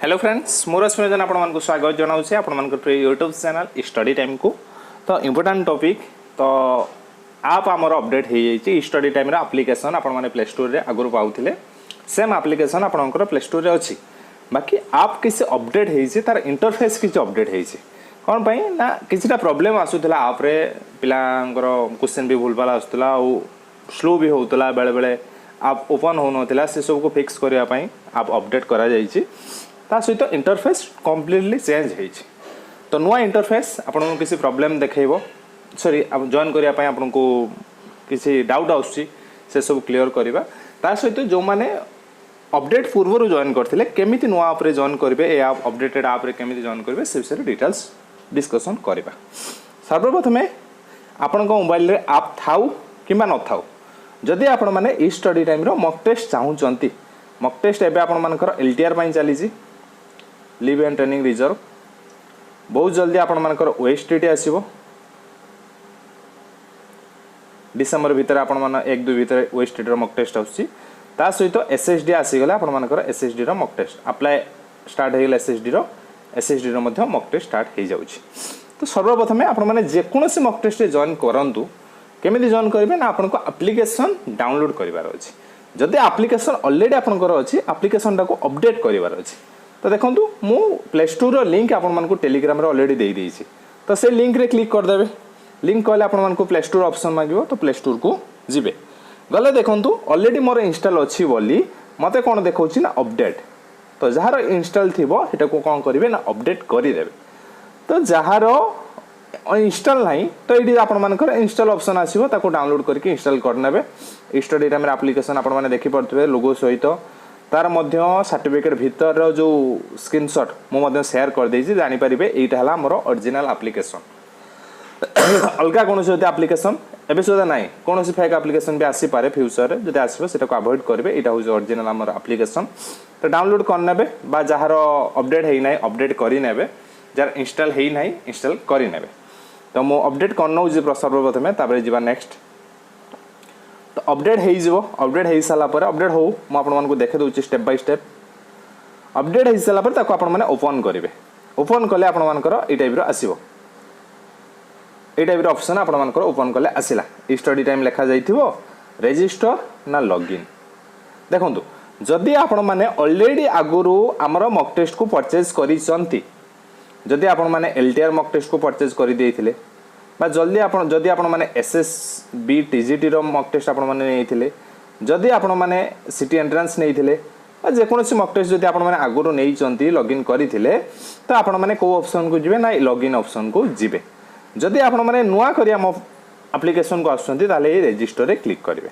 Hello friends मोर रश्मिरंजन आपको स्वागत जनाऊे आप यूट्यूब चैनल स्टडी टाइम को। तो इम्पोर्टाट टॉपिक तो आप आमर अपडेट हो जाइए स्टडी टाइम एप्लिकेशन आपने प्ले स्टोर रे आगुरी पाऊले सेम एप्लिकेशन आपंकर प्ले स्टोर रे अच्छी बाकी आप किसी अपडेट होती तार इंटरफेस किसी अपडेट होती कौन पाई ना किसी प्रोब्लेम आसूला आप्रे पिलांकर क्वेश्चन भी भूल भाल आसूला स्लो भी होता बेले बेले आप ओपन होना से सब को फिक्स करने आप अपडेट करा जाइए ता सहित इंटरफेस कम्प्लीटली चेंज हो तो नुआ इंटरफेस आपको किसी प्रॉब्लम देखो सॉरी जॉइन करने आपको किसी डाउट आसे सब क्लीयर करवा ता सहित जो मैंने अपडेट पूर्व जॉइन करते केमी नुआ आप जॉइन करेंगे अपडेटेड आप्रे केमी जॉइन करेंगे से विषय डिटेल्स डिस्कसन करवा। सर्वप्रथमें आपण मोबाइल रे आप थाउ कि न थाउ जदि आपण मैंने ई स्टडी टाइम मॉक टेस्ट चाहूँगी मॉक टेस्ट एवं आपर एलटीआर चली लिव एंड ट्रेनिंग रिजर्व बहुत जल्दी आपण मानकर ओएसटीटी आसीबो डिसेंबर भीतर आपण मान 1-2 भीतर ओएसटीटी रो मॉक टेस्ट आसी ता सहित एसएसडी आसी गला आपण मानकर एसएसडी रो मॉक टेस्ट अप्लाई स्टार्ट हे गला एसएसडी रो मध्ये मॉक टेस्ट स्टार्ट हे जाउची। तो सर्वप्रथम आपण माने जे कोनोसी मॉक टेस्ट जॉइन करंतु केमिति जॉइन करिवे ना आपण को एप्लिकेशन डाउनलोड करिवार अछि जदि एप्लिकेशन ऑलरेडी आपनकर अछि एप्लिकेशन टाको अपडेट करिवार अछि तो देखो मु प्ले स्टोर लिंक आपको टेलीग्राम ऑलरेडी दे देइछि तो से लिंक रे क्लिक करदे लिंक कहले आपको प्ले स्टोर ऑप्शन मांगिबो तो प्ले स्टोर को जिबे गले देखो ऑलरेडी मोर इंस्टॉल अच्छी बोली मते कोन देखौछि ना अपडेट तो जहार इंस्टॉल थिबो हेटा को कोन करिवे ना अपडेट करि देबे तो जहार इंस्टॉल नहीं तो ये आपण मानकर इंस्टॉल ऑप्शन आसीबो ताको डाउनलोड करके इंस्टॉल करनेबे स्टडी टाइम एप्लिकेशन आपण माने देखि पड़थबे लोगो सहित तार मध्य सर्टिफिकेट भीतर जो स्क्रीनशॉट मु शेयर कर देछि जानि परिबे एटा हला हमर ओरिजिनल एप्लिकेशन अलगा कोन से एप्लिकेशन एबे सुदा नाही कोन से फेक एप्लिकेशन भी आसी पारे फ्यूचर रे जदि आसीबो सेटा को अवॉइड करबे एटा हो ओरिजिनल हमर एप्लिकेशन तो डाउनलोड करनेबे बा जहार अपडेट हेइ नाही अपडेट करि नेबे जार इंस्टॉल हेइ नाही इंस्टॉल करि नेबे तो मु अपडेट करनो जे सर्वप्रथमे ताबरे जिबा नेक्स्ट तो अपडेट हो सारा अपडेट हो मुझे देखे दूसरी स्टेप बाय स्टेप अपडेट हो सारा आपने ओपन करेंगे ओपन कले आपर ये टाइप आसो ये टाइप ऑप्शन आपर ओपन कले आसला स्टडी टाइम लिखा जाइथिबो रजिस्टर ना लॉगिन देखो जदि आपण मैंने ऑलरेडी आगुरी आमर मॉक टेस्ट को परचेज करिसंती जदि आपण मैंने एलटीआर मॉक टेस्ट को परचेज कर देइथिले बा जल्दी आपण जदि आपण माने एसएसबी टीजीटी रो मॉक टेस्ट आपण माने नेइथिले जदि आपण माने सिटी एंट्रेंस नेइथिले बा जे कोनोसी मॉक टेस्ट जदि आपण माने आगुरो नेइचंती लॉगिन करिथिले तो आपण माने को ऑप्शन को जिवे ना लॉगिन ऑप्शन को जिवे जदि आपण माने नुआ करिया मो एप्लिकेशन को आसुंती ताले ए रजिस्टर रे क्लिक करिवे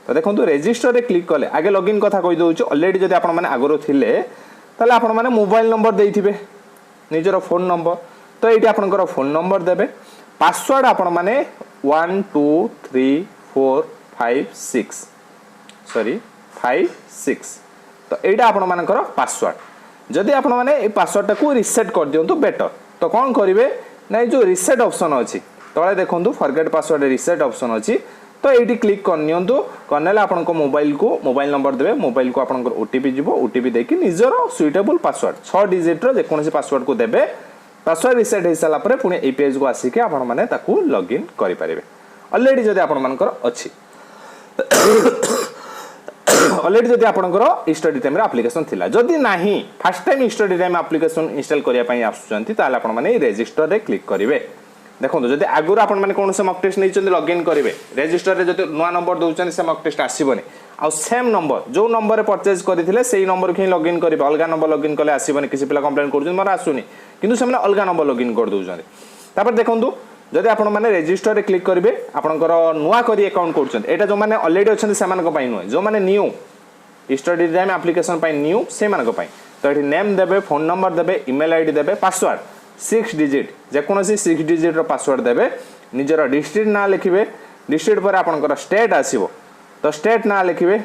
तो देखंतु रजिस्टर रे क्लिक कले आगे लॉगिन कथा कहि दोछु ऑलरेडी जदि आपण माने आगुरो थिले ताले आपण माने मोबाइल नंबर देइथिबे निजरो फोन नंबर तो एटी आपनकर फोन नंबर देबे पासवर्ड आपण माने 1 2 3 4 5 6 सॉरी 5 6 तो एटा आपण मानकर पासवर्ड जदि आपण माने ए पासवर्ड टाको रिसेट कर दियंतु बेटर तो कोन करिवे नै जो रिसेट ऑप्शन अछि तळे देखंतु फॉरगेट पासवर्ड रिसेट ऑप्शन अछि तो एटी क्लिक करनियंतु करनेला आपण को मोबाइल नंबर देबे मोबाइल को आपण ओटीपी जिवो ओटीपी देकी निजरो सुइटेबल पासवर्ड 6 डिजिट रो जे कोनसी पासवर्ड को देबे पासवर्ड रिसेट हो सारा पर पुणी ए पेज को आसिक आपण माने ताकू लॉगिन करि परिबे ऑलरेडी जदि आपण मानकर अछि ऑलरेडी जदि आपनकर स्टडी टाइम रे एप्लिकेशन थिला जदि नाही first time study time application install करिया पई आसुचंती ताले आपण माने रजिस्टर रे क्लिक करिवे देखो जदि आगुर आपण माने कोन से मॉक टेस्ट नैचंती लॉगिन करिवे रजिस्टर रे जदि नुवा नंबर दउचन से मॉक टेस्ट आसीबनी आ सेम नंबर जो नंबर रे परचेज करथिले सेही नंबर के लॉगिन करिवे अलगा नंबर लॉगिन कले आसीबनी किसी पिला कंप्लेंट करजन मोर आसुनी किंतु से अलग नंबर लॉगिन कर दउचंती तापर देखंतु जदि आपण माने रजिस्टर रे क्लिक करिवे आपनकर नुवा करी अकाउंट करचंती एटा जो माने ऑलरेडी अछंती से मानक पई नुवा जो माने न्यू स्टडी टाइम एप्लिकेशन पई न्यू से मानक पई तो एठी नेम देबे फोन नंबर देबे ईमेल आईडी देबे पासवर्ड 6 डिजिट जे कोनोसी 6 डिजिट रो पासवर्ड देबे निजर डिस्ट्रिक्ट ना लिखिबे डिस्ट्रिक्ट पर आपनकर स्टेट आसीबो तो स्टेट ना लिखिबे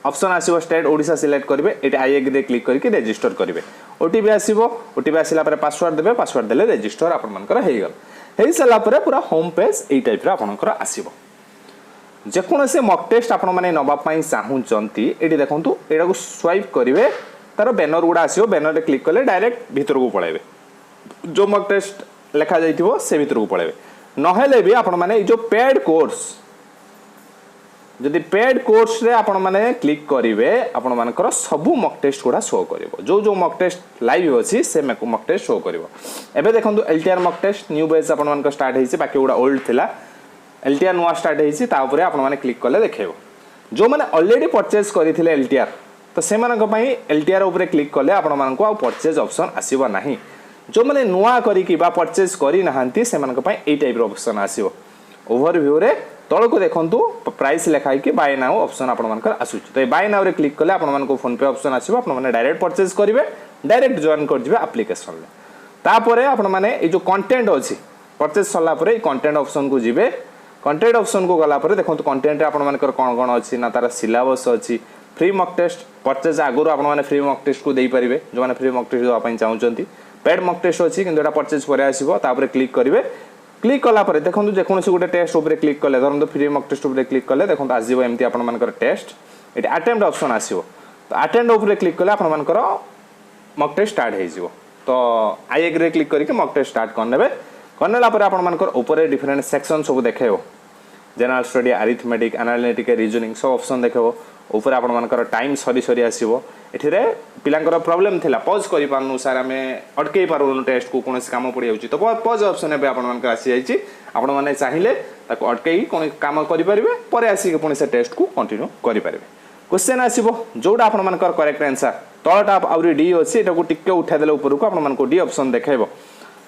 ऑप्शन आसीबो स्टेट ओडिशा सिलेक्ट करिवे एटा आई एग्री क्लिक करके रजिस्टर करिवे ओटीपी आसीबो ओटीपी आसिला पर पासवर्ड देबे पासवर्ड देले रजिस्टर आपन मानकर हेइ गल हेइ सला पर पूरा होम पेज एई टाइप रा आपनकर आसीबो जे कोनोसी मॉक टेस्ट आपण माने नबा पई चाहू चंती एडी देखंतु एडा को स्वाइप करिवे तार बैनर गुड़ा आसो बैनर क्लिक कले डायरेक्ट भितर को पलैबे जो मॉक टेस्ट लिखा जाइथिबो से भितर को पलैबे नहेले भी आपण माने जो पेड कोर्स जदि पेड कोर्स रे आपण माने क्लिक करिवे आपण मानकर सब मॉक टेस्ट गुड़ा शो करिवो जो जो मॉक टेस्ट लाइव अछि से मॉक टेस्ट शो करिवो एबे देखंतु LTR mock test new batch आपण मानकर स्टार्ट हेछि बाकी गुड़ा ओल्ड थिला एलटीआर नुआ स्टार्ट हेछि ता ऊपर आपण माने क्लिक कले देखैबो जो माने ऑलरेडी परचेज करिथिले एलटीआर तो से मानक पई एलटीआर ऊपर क्लिक कले आपण मानको आ परचेज ऑप्शन आसीबो नाही जो माने नुआ करी कि बा परचेज करी नहांती से मानक पई ए टाइप रो ऑप्शन आसीबो ओवरव्यू रे तळ को देखंतु प्राइस लिखाई कि बाय नाउ ऑप्शन आपण मानकर आसुची तो बाय नाउ रे क्लिक कले आपण मानको फोन पे ऑप्शन आसीबो आपण माने डायरेक्ट परचेज करिवे डायरेक्ट जॉइन कर दिबे एप्लीकेशन रे तापरे आपण माने ए जो कंटेंट अछि परचेज सल्ला परे कंटेंट ऑप्शन को जिवे कंटेंट ऑप्शन को गला परे देखंतु कंटेंट रे आपण मानकर कोन कोन अछि ना तार सिलेबस अछि फ्री मॉक टेस्ट परचेज आगुर आपण माने फ्री मॉक टेस्ट को देई परिबे जो माने फ्री मॉक टेस्ट दवा पई चाहउचंती पेड मॉक टेस्ट अछि किंतु एटा परचेज परे आसीबो तापरे क्लिक करिवे क्लिक कला परे देखंतु जे कोनसी गुटे टेस्ट ऊपर क्लिक कले धरंतु फ्री मॉक टेस्ट ऊपर क्लिक कले देखंतु आजिबो एम्ति आपण मानकर टेस्ट एटा अटेम्प्ट ऑप्शन आसीबो तो अटेम्प्ट ऊपर क्लिक कले आपण मानकर मॉक टेस्ट स्टार्ट हे जिवो तो आई एग्री क्लिक करके मॉक टेस्ट स्टार्ट करनेबे करनेला परे आपण मानकर ऊपर डिफरेंट सेक्शन सब देखेबो general study arithmetic analytic reasoning सब ऑप्शन देखेबो ऊपर आपण मानकर टाइम सरी सरी आसीबो एठिरे पिलांकर प्रॉब्लम थिला पॉज करि पारनु सर हमें अटके पारनु टेस्ट को कोनसी काम पड़ी जाउची तो पॉज ऑप्शन एबे आपण मानकर आसी जाईची आपण माने चाहिले ताको अटके कोन काम करि परिबे परे आसी के पुनी से टेस्ट को कंटिन्यू करि परिबे क्वेश्चन आसीबो जोडा आपण मानकर करेक्ट आंसर तळटा आउरी डी अछि एटा को टिके उठा देले ऊपर को आपण मानको डी ऑप्शन देखाइबो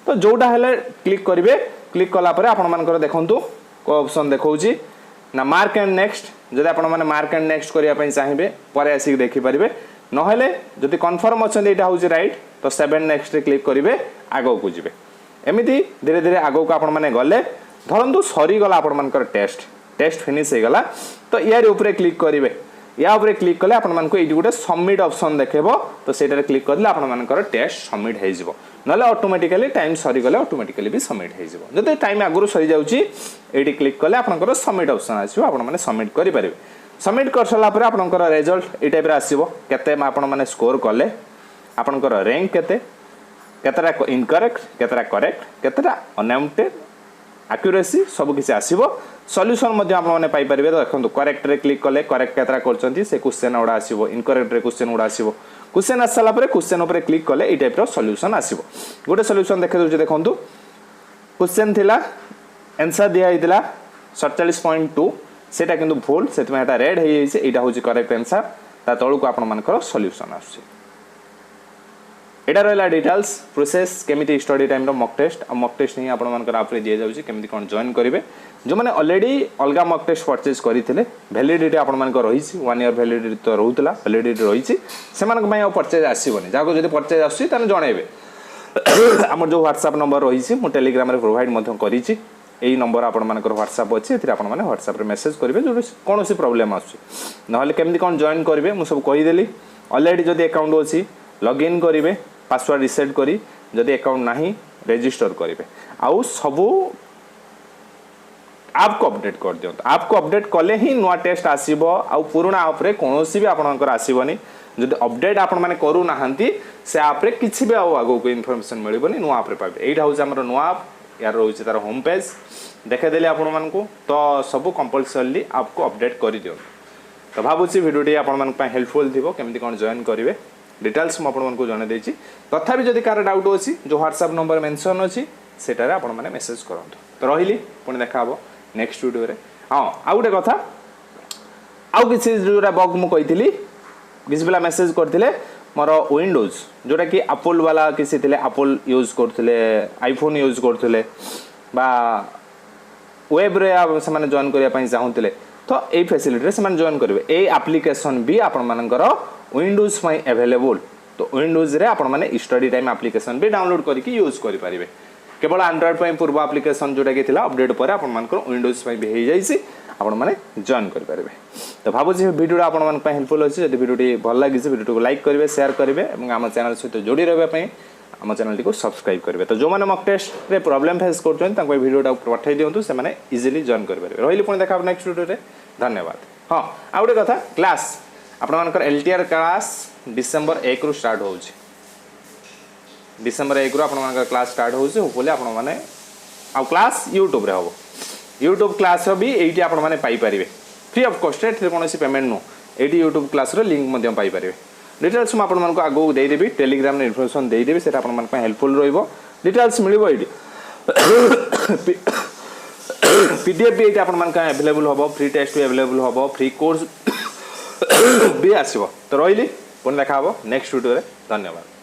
तो जोडा हेले क्लिक करिवे क्लिक कला परे आपण मानकर देखंतु को ऑप्शन देखौची ना मार्क एंड नेक्स्ट जदि आपण माने मार्क एंड नेक्स्ट करिया पई चाहिबे परे आसी के देखि परिबे नहेले जदि कन्फर्म अछन एटा होची राइट तो 7 नेक्स्ट रे क्लिक करिवे आगो को जिवे एमिति धीरे धीरे आगो को आपण माने गले धरंतु सरी गला आपण मानकर टेस्ट फिनिश हे गला तो यार ऊपर क्लिक करिवे या ऊपर क्लिक कले आपण मानको एटी गुटे सबमिट ऑप्शन देखेबो तो सेटा रे क्लिक करले आपण मानकर टेस्ट सबमिट हे जिवो नले ऑटोमेटिकली टाइम सरी गले ऑटोमेटिकली भी सबमिट हे जिवो जदि टाइम आगुरु सरी जाउची एटी क्लिक कले आपनकर सबमिट ऑप्शन आसीबो आपण माने सबमिट करि परिबे सबमिट कर सला परे आपनकर रिजल्ट ए टाइप रे आसीबो केते आपण माने स्कोर कले आपनकर रैंक केते केतरा इनकरेक्ट केतरा करेक्ट केतरा अनएम्प्टेड एक्यूरेसी सब किसी आसीबो सॉल्यूशन मध्ये आपण माने पाई परिबे देखंतु करेक्ट रे क्लिक कले करेक्ट केतरा करचंती से क्वेश्चन उडा आसीबो इनकरेक्ट रे क्वेश्चन उडा आसीबो क्वेश्चन आसला परे क्वेश्चन ऊपर क्लिक कले ए टाइप रो सॉल्यूशन आसीबो गोटे सॉल्यूशन देखे दउचे देखंतु क्वेश्चन थिला आंसर दिया हितला 47.2 सेटा किंतु भूल सेत में एटा रेड हे जाइसे एटा होची करेक्ट आंसर ता तळु को आपण मानकर सॉल्यूशन आसी एटा रहला डिटेल्स प्रोसेस केमिति स्टडी टाइम रो मॉक टेस्ट नहीं आपण मानकर आपरे दिया जाउची केमिति कोन जॉइन करिवे जो माने ऑलरेडी अलगा मॉक टेस्ट परचेज करिथिले वैलिडिटी आपण मानकर रहिछि 1 ईयर वैलिडिटी तो रहउतला वैलिडिटी रहिछि से मानक पई परचेज आसीबोनी जाको जदी परचेज आसी तने जणेबे हमर जो WhatsApp नंबर रहिछि मु टेलीग्राम रे प्रोवाइड मध्यम करिछि एई नंबर आपण मानकर WhatsApp अछि एथिरे आपण माने WhatsApp रे मेसेज करिवे जो कोनोसी प्रॉब्लम आछि नहले केमिति कोन जॉइन करिवे मु सब कहि देली ऑलरेडी जदी अकाउंट अछि लॉग इन करिवे पासवर्ड रिसेट करी जदी अकाउंट नाही रजिस्टर करिवे आउ सबु आप को अपडेट कर दियो आप को अपडेट कले ही नुआ टेस्ट आसीबो आउ पुराना आप रे कोनोसी भी आपनकर आसीबोनी जदी अपडेट आपण माने करू नाहंती से आप रे किछि भी आगो को इन्फॉर्मेशन मिलिबोनी नुआ आप रे पाबे एटा होछ हमर नुआ आप यार रोचे तार होम पेज देखे देले आपण मानकू तो सब कंपलसरी आपको अपडेट कर दियो तो भाबुची वीडियोटी आपण मान पय हेल्पफुल थिबो केमिति कोन जॉइन करिवे डिटेल्स म आपण मानकू जने देछि तथापि जदी कार डाउट अछि जो WhatsApp नंबर मेंशन अछि सेटारे आपण माने मेसेज करंतु तो रहिली पुणी देखा हबो नेक्स्ट वीडियो रे हां आ गुटे कथा आउ किछि जोरा बग मु कहितली किछि बेला मेसेज करथिले मोर विंडोज जोटा कि एप्पल वाला किसी थिले एप्पल यूज करथिले आईफोन यूज करथिले बा वेब रे से माने जॉइन करिया पई चाहूतिले तो ए फैसिलिटी रे से माने जॉइन करिवे ए एप्लीकेशन भी आपण मानकर विंडोज पई अवेलेबल तो विंडोज रे आपण माने स्टडी टाइम एप्लीकेशन भी डाउनलोड करके यूज करि परिबे केवल एंड्रॉइड पई पूर्व एप्लीकेशन जोटा कि थिला अपडेट पर आपण मानकर विंडोज पई भी हे जाईसी आपण माने जॉइन कर परिबे तो भाबो जे वीडियो आपण मान पय हेल्पफुल अछि जदि वीडियोटी भल लागि जे वीडियो को लाइक करिवे शेयर करिवे एवं हम चैनल सहित जोड़ी रहबे पय हम चैनल को सब्सक्राइब करिवे तो जो माने मॉक टेस्ट रे प्रॉब्लम फेस करछन ताको वीडियोटा पठाई दियंतु से माने इजीली जॉइन कर परिबे रहिली पुणी देखा नेक्स्ट वीडियो रे धन्यवाद हां आ गुटे कथा क्लास आपणकर एलटीआर क्लास डिसेंबर 1 रु स्टार्ट हो डिसेंबर 1 रु आपणकर क्लास स्टार्ट होउछि होपले आपण माने आ क्लास यूट्यूब रे हो यूट्यूब क्लास रो भी एठी आपण माने पाई परिबे फ्री ऑफ कॉस्ट रे कोनोसी पेमेंट नो एठी यूट्यूब क्लास रो लिंक मध्यम पाई परिबे डिटेल्स हम आपण मानको आगो दे देबी टेलीग्राम रे इन्फॉर्मेशन दे देबी सेटा आपण मान पे हेल्पफुल रहइबो डिटेल्स मिलिबो एठी पीडीएफ भी एठी आपण मान का अवेलेबल होबो फ्री टेस्ट भी अवेलेबल होबो फ्री कोर्स भी आसीबो तो रहिली पुन देखा हबो नेक्स्ट वीडियो रे धन्यवाद।